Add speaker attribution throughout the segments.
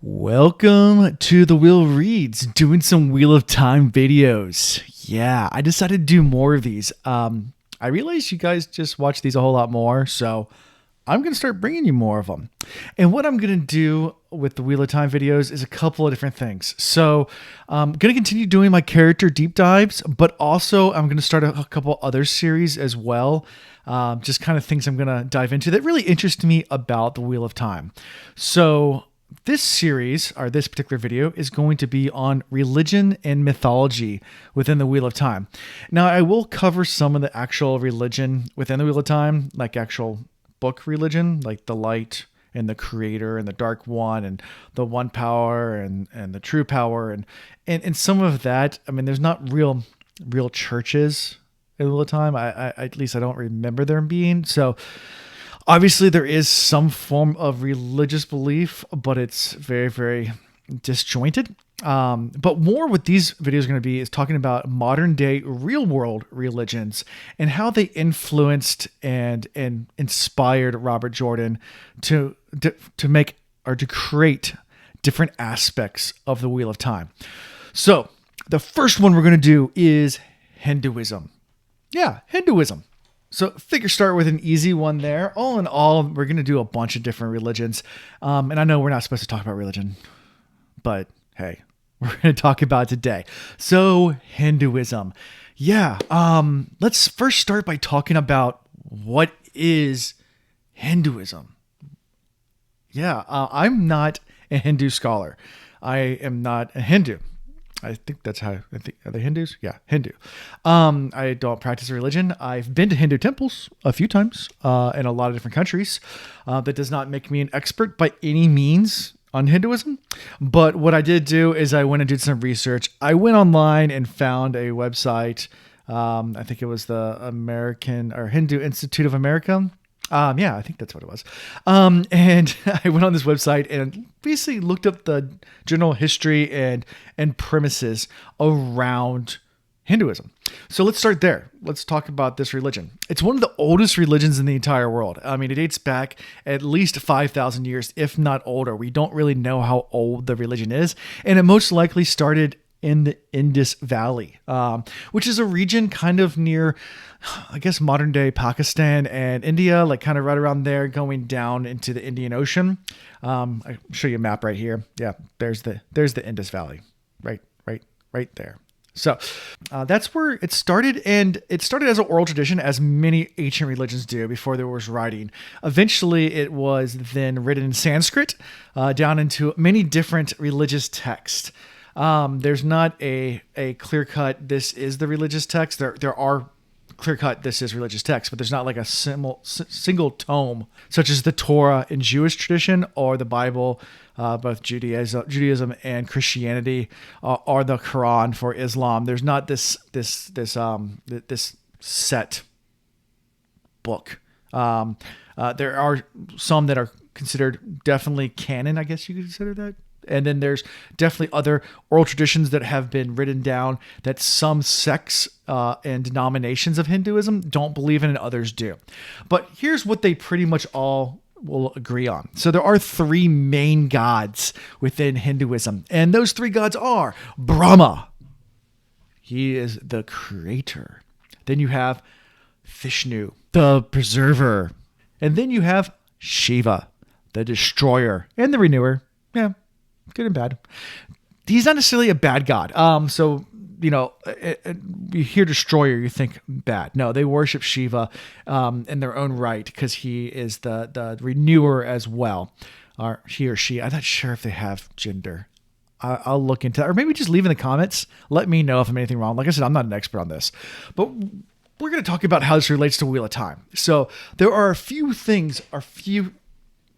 Speaker 1: Welcome to the Wheel Reads, doing some Wheel of Time videos. Yeah, I decided to do more of these. I realized you guys just watch these a whole lot more, so I'm going to start bringing you more of them. And what I'm going to do with the Wheel of Time videos is a couple of different things. So I'm going to continue doing my character deep dives, but also I'm going to start a couple other series as well. Just kind of things I'm going to dive into that really interest me about the Wheel of Time. So this series, or this particular video, is going to be on religion and mythology within the Wheel of Time. Now, I will cover some of the actual religion within the Wheel of Time, like actual book religion, like the light and the creator and the dark one and the one power and the true power. And some of that, I mean, there's not real churches in the Wheel of Time. I at least I don't remember there being. So obviously, there is some form of religious belief, but it's very, very disjointed. But more what these videos are going to be is talking about modern day real world religions and how they influenced and inspired Robert Jordan to make or to create different aspects of the Wheel of Time. So the first one we're going to do is Hinduism. Yeah, Hinduism. So figure start with an easy one there. All in all, we're going to do a bunch of different religions. And I know we're not supposed to talk about religion, but hey, we're going to talk about it today. So Hinduism. Yeah. Let's first start by talking about what is Hinduism. Yeah. I'm not a Hindu scholar. I am not a Hindu. I think that's how I think. Are they Hindus? Yeah, Hindu. I don't practice a religion. I've been to Hindu temples a few times in a lot of different countries. That does not make me an expert by any means on Hinduism. But what I did do is I went and did some research. I went online and found a website. I think it was the American or Hindu Institute of America. Yeah, I think that's what it was. And I went on this website and basically looked up the general history and premises around Hinduism. So let's start there. Let's talk about this religion. It's one of the oldest religions in the entire world. I mean, it dates back at least 5,000 years, if not older. We don't really know how old the religion is, and it most likely started in the Indus Valley, which is a region kind of near, I guess, modern day Pakistan and India, like kind of right around there, going down into the Indian Ocean. I'll show you a map right here. Yeah, there's the Indus Valley, right there. So that's where it started, and it started as an oral tradition, as many ancient religions do before there was writing. Eventually, it was then written in Sanskrit down into many different religious texts. There's not a clear-cut, this is the religious text. There are clear-cut, this is religious text, but there's not like a single tome, such as the Torah in Jewish tradition or the Bible, both Judaism and Christianity, or the Quran for Islam. There's not this set book. There are some that are considered definitely canon, I guess you could consider that. And then there's definitely other oral traditions that have been written down that some sects and denominations of Hinduism don't believe in and others do. But here's what they pretty much all will agree on. So there are three main gods within Hinduism. And those three gods are Brahma. He is the creator. Then you have Vishnu, the preserver. And then you have Shiva, the destroyer and the renewer. Yeah. Good and bad. He's not necessarily a bad god. So, you know, you hear destroyer, you think bad. No, they worship Shiva in their own right because he is the renewer as well. Or he or she. I'm not sure if they have gender. I'll look into that. Or maybe just leave in the comments. Let me know if I'm anything wrong. Like I said, I'm not an expert on this. But we're going to talk about how this relates to Wheel of Time. So there are a few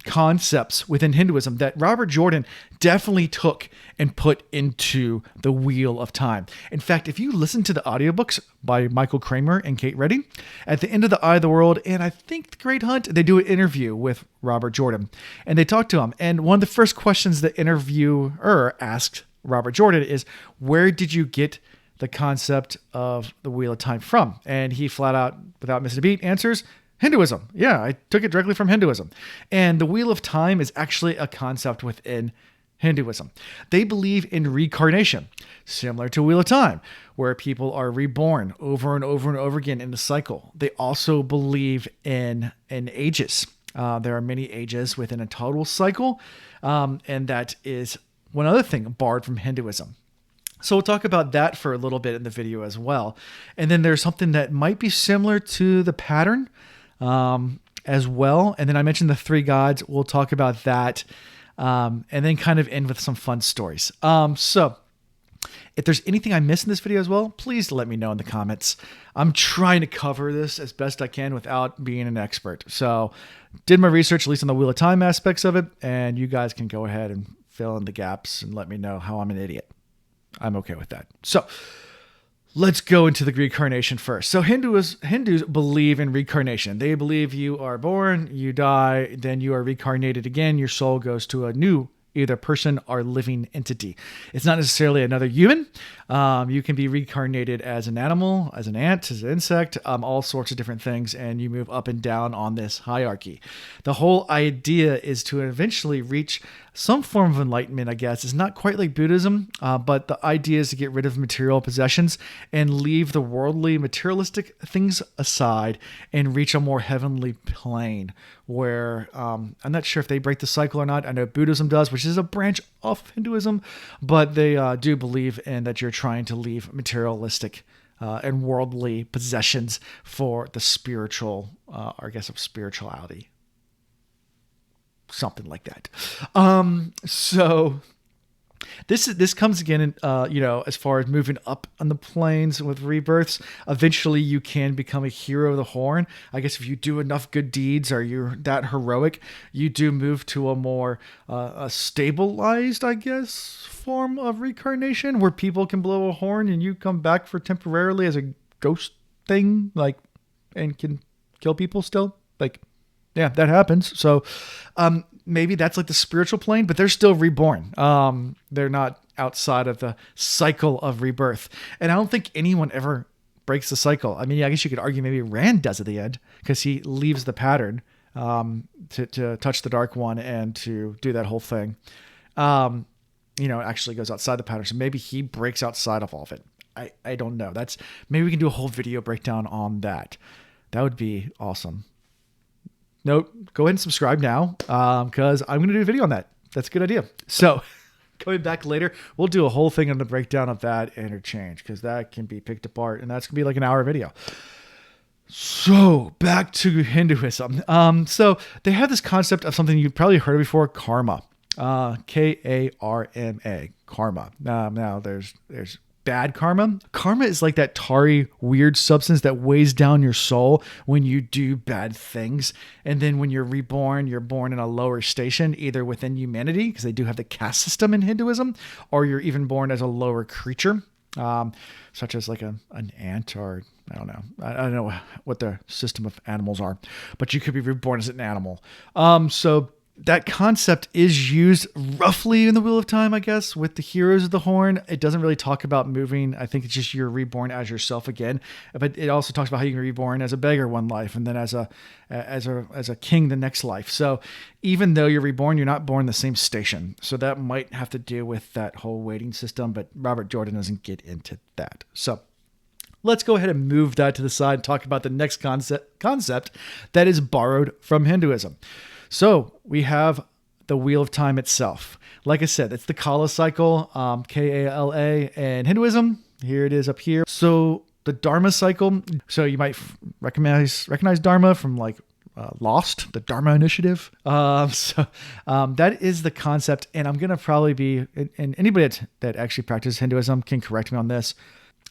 Speaker 1: concepts within Hinduism that Robert Jordan definitely took and put into the Wheel of Time. In fact, if you listen to the audiobooks by Michael Kramer and Kate Reddy, at the end of The Eye of the World, and I think The Great Hunt, they do an interview with Robert Jordan, and they talk to him. And one of the first questions the interviewer asked Robert Jordan is, where did you get the concept of the Wheel of Time from? And he flat out, without missing a beat, answers, Hinduism. Yeah, I took it directly from Hinduism. And the Wheel of Time is actually a concept within Hinduism. They believe in reincarnation, similar to Wheel of Time, where people are reborn over and over and over again in the cycle. They also believe in ages. There are many ages within a total cycle, and that is one other thing borrowed from Hinduism. So we'll talk about that for a little bit in the video as well. And then there's something that might be similar to the pattern as well. And then I mentioned the three gods. We'll talk about that and then kind of end with some fun stories. So if there's anything I missed in this video as well, please let me know in the comments. I'm trying to cover this as best I can without being an expert. So did my research, at least on the Wheel of Time aspects of it, and you guys can go ahead and fill in the gaps and let me know how I'm an idiot. I'm okay with that. So let's go into the reincarnation first. So Hindus believe in reincarnation. They believe you are born, you die, then you are reincarnated again. Your soul goes to a new either person or living entity. It's not necessarily another human. You can be reincarnated as an animal, as an ant, as an insect, all sorts of different things, and you move up and down on this hierarchy. The whole idea is to eventually reach some form of enlightenment, I guess. It's not quite like Buddhism, but the idea is to get rid of material possessions and leave the worldly, materialistic things aside and reach a more heavenly plane where I'm not sure if they break the cycle or not. I know Buddhism does, which is a branch of Hinduism, but they do believe in that you're trying to leave materialistic and worldly possessions for the spiritual, or I guess of spirituality. Something like that. So this comes again in, as far as moving up on the planes with rebirths. Eventually you can become a hero of the horn. I guess if you do enough good deeds or you're that heroic, you do move to a more a stabilized, I guess, form of reincarnation where people can blow a horn and you come back for temporarily as a ghost thing, and can kill people still. Yeah, that happens. So maybe that's like the spiritual plane, but they're still reborn. They're not outside of the cycle of rebirth. And I don't think anyone ever breaks the cycle. I mean, I guess you could argue maybe Rand does at the end because he leaves the pattern to touch the Dark One and to do that whole thing. Actually goes outside the pattern. So maybe he breaks outside of all of it. I don't know. Maybe we can do a whole video breakdown on that. That would be awesome. Note, go ahead and subscribe now because I'm going to do a video on that. That's a good idea. So going back later, we'll do a whole thing on the breakdown of that interchange because that can be picked apart and that's going to be like an hour video. So back to Hinduism. So they have this concept of something you've probably heard of before, karma. Karma. Karma. Now there's bad karma. Karma is like that tarry, weird substance that weighs down your soul when you do bad things. And then when you're reborn, you're born in a lower station, either within humanity, because they do have the caste system in Hinduism, or you're even born as a lower creature, such as like an ant or I don't know. I don't know what the system of animals are, but you could be reborn as an animal. So that concept is used roughly in the Wheel of Time, I guess, with the heroes of the horn. It doesn't really talk about moving. I think it's just you're reborn as yourself again. But it also talks about how you can be reborn as a beggar one life and then as a king the next life. So even though you're reborn, you're not born the same station. So that might have to do with that whole weighting system. But Robert Jordan doesn't get into that. So let's go ahead and move that to the side and talk about the next concept that is borrowed from Hinduism. So we have the Wheel of Time itself. Like I said, it's the Kala cycle, Kala in Hinduism. Here it is up here. So the Dharma cycle. So you might recognize Dharma from Lost, the Dharma Initiative. That is the concept. And I'm going to probably be, and anybody that actually practices Hinduism can correct me on this.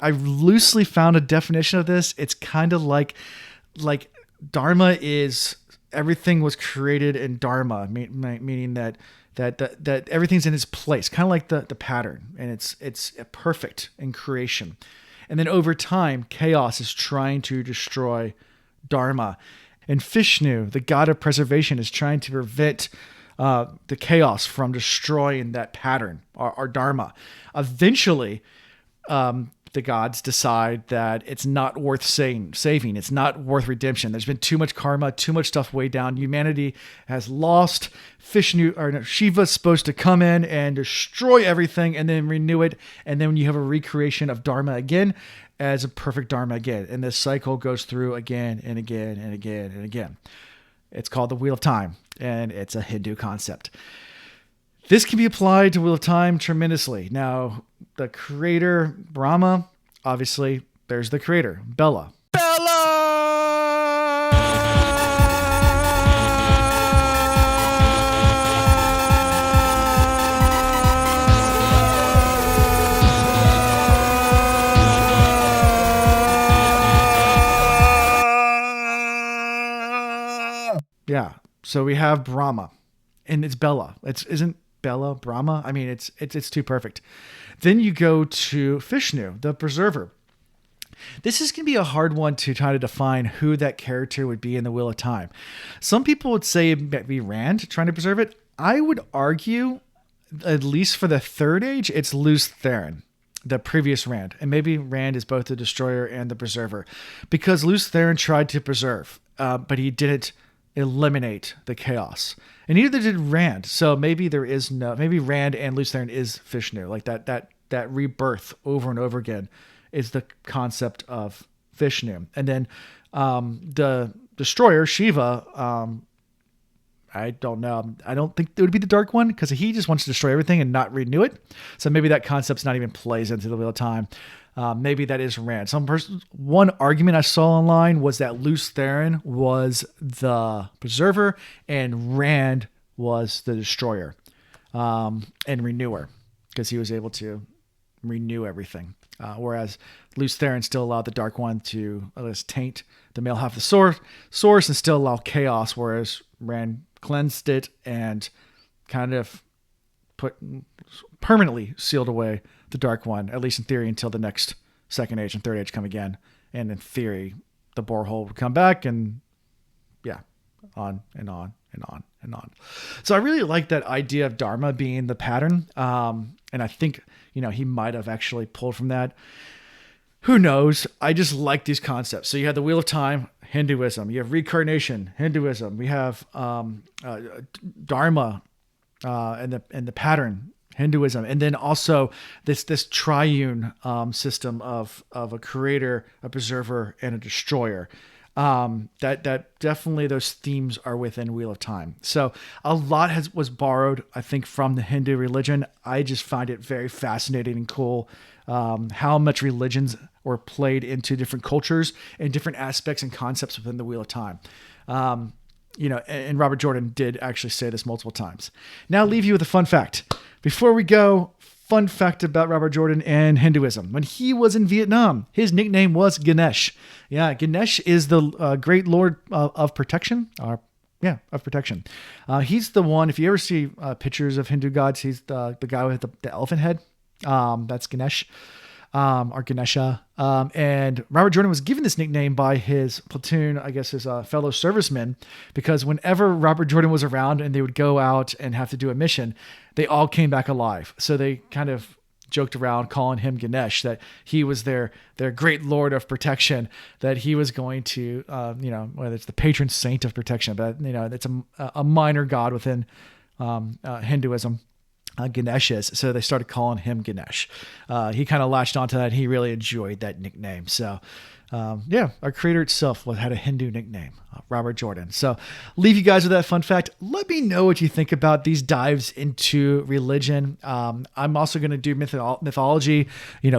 Speaker 1: I loosely found a definition of this. It's kind of like Dharma is everything was created in Dharma, meaning that everything's in its place, kind of like the pattern, and it's perfect in creation. And then over time, chaos is trying to destroy Dharma. And Vishnu, the god of preservation, is trying to prevent the chaos from destroying that pattern, or Dharma. Eventually, the gods decide that it's not worth saving. It's not worth redemption. There's been too much karma, too much stuff way down. Humanity has lost. Shiva's supposed to come in and destroy everything and then renew it. And then when you have a recreation of Dharma again, as a perfect Dharma again. And this cycle goes through again and again and again and again. It's called the Wheel of Time, and it's a Hindu concept. This can be applied to Wheel of Time tremendously. Now, the creator, Brahma, obviously, there's the creator, Bela. Yeah, so we have Brahma, and it's Bela. Isn't Bela Brahma? I mean, it's too perfect. Then you go to Vishnu, the preserver. This is going to be a hard one to try to define who that character would be in the Wheel of Time. Some people would say it might be Rand trying to preserve it. I would argue, at least for the third age, it's Lews Therin, the previous Rand. And maybe Rand is both the destroyer and the preserver. Because Lews Therin tried to preserve, but he didn't eliminate the chaos. And neither did Rand. So maybe maybe Rand and Lews Therin is Vishnu. Like that rebirth over and over again is the concept of Vishnu. And then the destroyer, Shiva, I don't know. I don't think it would be the Dark One because he just wants to destroy everything and not renew it. So maybe that concept's not even plays into the Wheel of Time. Maybe that is Rand. One argument I saw online was that Lews Therin was the preserver and Rand was the destroyer and renewer because he was able to renew everything. Whereas Lews Therin still allowed the Dark One to taint the male half of the source and still allow chaos, whereas Rand cleansed it and kind of permanently sealed away the Dark One, at least in theory, until the next second age and third age come again. And in theory, the borehole would come back and on and on and on and on. So I really like that idea of Dharma being the pattern. And I think, he might have actually pulled from that. Who knows? I just like these concepts. So you have the Wheel of Time, Hinduism. You have Reincarnation, Hinduism. We have Dharma and the pattern, Hinduism, and then also this triune system of a creator, a preserver, and a destroyer. That definitely those themes are within Wheel of Time. So a lot was borrowed, I think, from the Hindu religion. I just find it very fascinating and cool how much religions were played into different cultures and different aspects and concepts within the Wheel of Time. And Robert Jordan did actually say this multiple times. Now I'll leave you with a fun fact. Before we go, fun fact about Robert Jordan and Hinduism. When he was in Vietnam, his nickname was Ganesh. Yeah, Ganesh is the great lord of protection. Of protection. He's the one, if you ever see pictures of Hindu gods, he's the guy with the elephant head. That's Ganesh. Or Ganesha. And Robert Jordan was given this nickname by his platoon, I guess his fellow servicemen, because whenever Robert Jordan was around and they would go out and have to do a mission, they all came back alive. So they kind of joked around calling him Ganesh, that he was their great lord of protection, that he was going to, whether it's the patron saint of protection, but, it's a minor god within Hinduism. Ganesh is. So they started calling him Ganesh. He kind of latched onto that. He really enjoyed that nickname. So, our creator itself had a Hindu nickname, Robert Jordan. So leave you guys with that fun fact. Let me know what you think about these dives into religion. I'm also going to do mythology,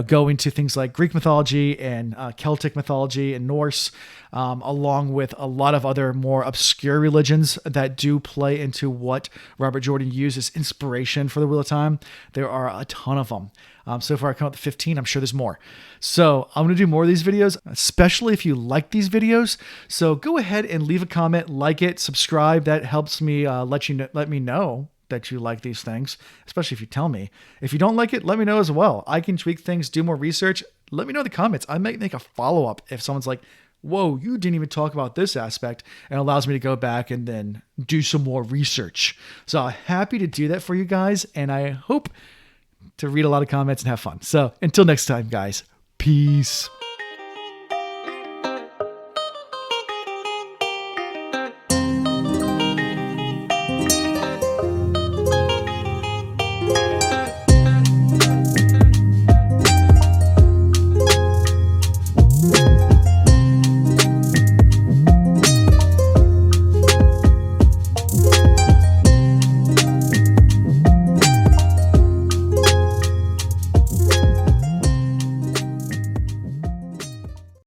Speaker 1: go into things like Greek mythology and Celtic mythology and Norse, along with a lot of other more obscure religions that do play into what Robert Jordan used as inspiration for the Wheel of Time. There are a ton of them. So far I come up with 15. I'm sure there's more. So I'm going to do more of these videos, especially if you like these videos. So go ahead and leave a comment, like it, subscribe. That helps me let me know that you like these things, especially if you tell me. If you don't like it, let me know as well. I can tweak things, do more research. Let me know in the comments. I might make a follow-up if someone's like, whoa, you didn't even talk about this aspect, and allows me to go back and then do some more research. So I'm happy to do that for you guys, and I hope to read a lot of comments and have fun. So until next time, guys, peace. Peace.